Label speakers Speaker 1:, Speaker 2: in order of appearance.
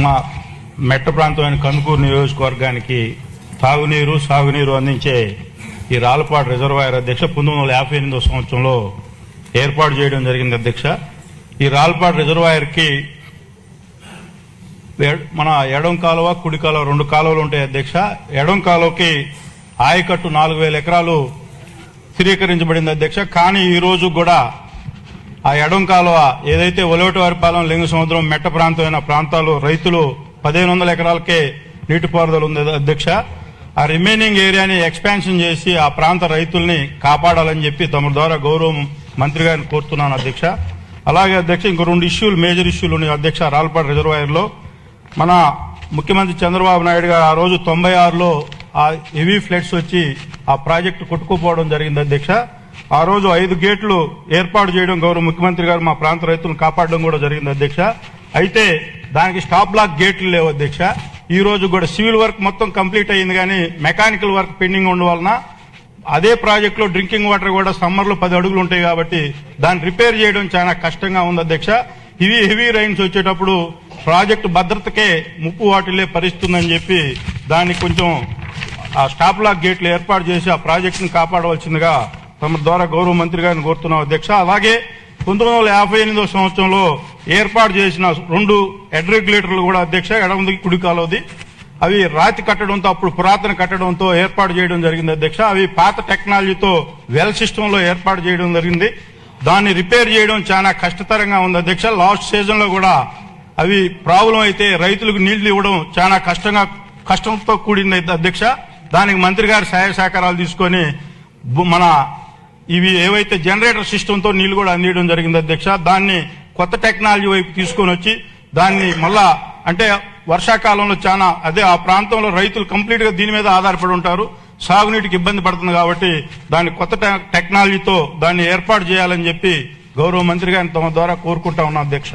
Speaker 1: మా మెట్ట ప్రాంతమైన కందుకూరు నియోజకవర్గానికి తాగునీరు సాగునీరు అందించే ఈ రాళ్లపాడు రిజర్వాయర్ అధ్యక్ష 1958 సంవత్సరంలో ఏర్పాటు చేయడం జరిగింది అధ్యక్ష. ఈ రాళ్లపాడు రిజర్వాయర్కి మన ఎడం కాలువ కుడి కాలువ 2 కాలువలు ఉంటాయి అధ్యక్ష. ఎడం కాలువకి ఆయకట్టు 4000 ఎకరాలు స్థిరీకరించబడింది అధ్యక్ష. కానీ ఈ రోజు కూడా ఆ ఎడం కాలువ ఏదైతే ఒలవటివారిపాలెం లింగ సముద్రం మెట్ట ప్రాంతమైన ప్రాంతాలు రైతులు 1500 ఎకరాలకే నీటిపారుదల ఉంది అధ్యక్ష. ఆ రిమైనింగ్ ఏరియాని ఎక్స్పాన్షన్ చేసి ఆ ప్రాంత రైతుల్ని కాపాడాలని చెప్పి తమ ద్వారా గౌరవ మంత్రి గారిని కోరుతున్నాను అధ్యక్ష. అలాగే అధ్యక్ష ఇంకో 2 మేజర్ ఇష్యూలు ఉన్నాయి అధ్యక్ష. రాళ్లపాడు రిజర్వాయర్లో మన ముఖ్యమంత్రి చంద్రబాబు నాయుడు గారు ఆ రోజు 96లో ఆ హెవీ ఫ్లడ్స్ వచ్చి ఆ ప్రాజెక్టు కొట్టుకుపోవడం జరిగింది అధ్యక్ష. ఆ రోజు 5 గేట్లు ఏర్పాటు చేయడం గౌరవ ముఖ్యమంత్రి గారు మా ప్రాంత రైతులను కాపాడడం కూడా జరిగింది అధ్యక్ష. అయితే దానికి స్టాప్ బ్లాక్ గేట్లు లేవు అధ్యక్ష. ఈ రోజు కూడా సివిల్ వర్క్ మొత్తం కంప్లీట్ అయ్యింది కానీ మెకానికల్ వర్క్ పెండింగ్ ఉండడం వలన అదే ప్రాజెక్టులో డ్రింకింగ్ వాటర్ కూడా సమ్మర్లో 10 అడుగులు ఉంటాయి కాబట్టి దాన్ని రిపేర్ చేయడం చాలా కష్టంగా ఉంది అధ్యక్ష. ఇవి హెవీ రైన్స్ వచ్చేటప్పుడు ప్రాజెక్టు భద్రతకే ముప్పు వాటిల్లే పరిస్థితుందని చెప్పి దాన్ని కొంచెం ఆ స్టాప్ లాక్ గేట్లు ఏర్పాటు చేసి ఆ ప్రాజెక్టును కాపాడవలసిందిగా తమ ద్వారా గౌరవ మంత్రి గారిని కోరుతున్నాం అధ్యక్ష. అలాగే 1958 సంవత్సరంలో ఏర్పాటు చేసిన 2 హెడ్ రెగ్యులేటర్లు కూడా అధ్యక్ష ఎడమది కుడి కాలువది అవి రాతి కట్టడంతో అప్పుడు పురాతన కట్టడంతో ఏర్పాటు చేయడం జరిగింది అధ్యక్ష. అవి పాత టెక్నాలజీతో వెల్ సిస్టమ్ లో ఏర్పాటు చేయడం జరిగింది. దాన్ని రిపేర్ చేయడం చాలా కష్టతరంగా ఉంది అధ్యక్ష. లాస్ట్ సీజన్ లో కూడా అవి ప్రాబ్లం అయితే రైతులకు నీళ్లు ఇవ్వడం చాలా కష్టంతో కూడింది అధ్యక్ష. దానికి మంత్రి గారి సహాయ సహకారాలు తీసుకొని మన ఇవి ఏవైతే జనరేటర్ సిస్టమ్ తో నీళ్లు కూడా అందించడం జరిగింది అధ్యక్ష. దాన్ని కొత్త టెక్నాలజీ వైపు తీసుకొని వచ్చి దాన్ని మళ్ళా అంటే వర్షాకాలంలో చాలా అదే ఆ ప్రాంతంలో రైతులు కంప్లీట్ గా దీని మీద ఆధారపడి ఉంటారు, సాగునీటికి ఇబ్బంది పడుతుంది కాబట్టి దాన్ని కొత్త టెక్నాలజీతో దాన్ని ఏర్పాటు చేయాలని చెప్పి గౌరవ మంత్రి గారిని తమ ద్వారా కోరుకుంటా ఉన్నాం అధ్యక్ష.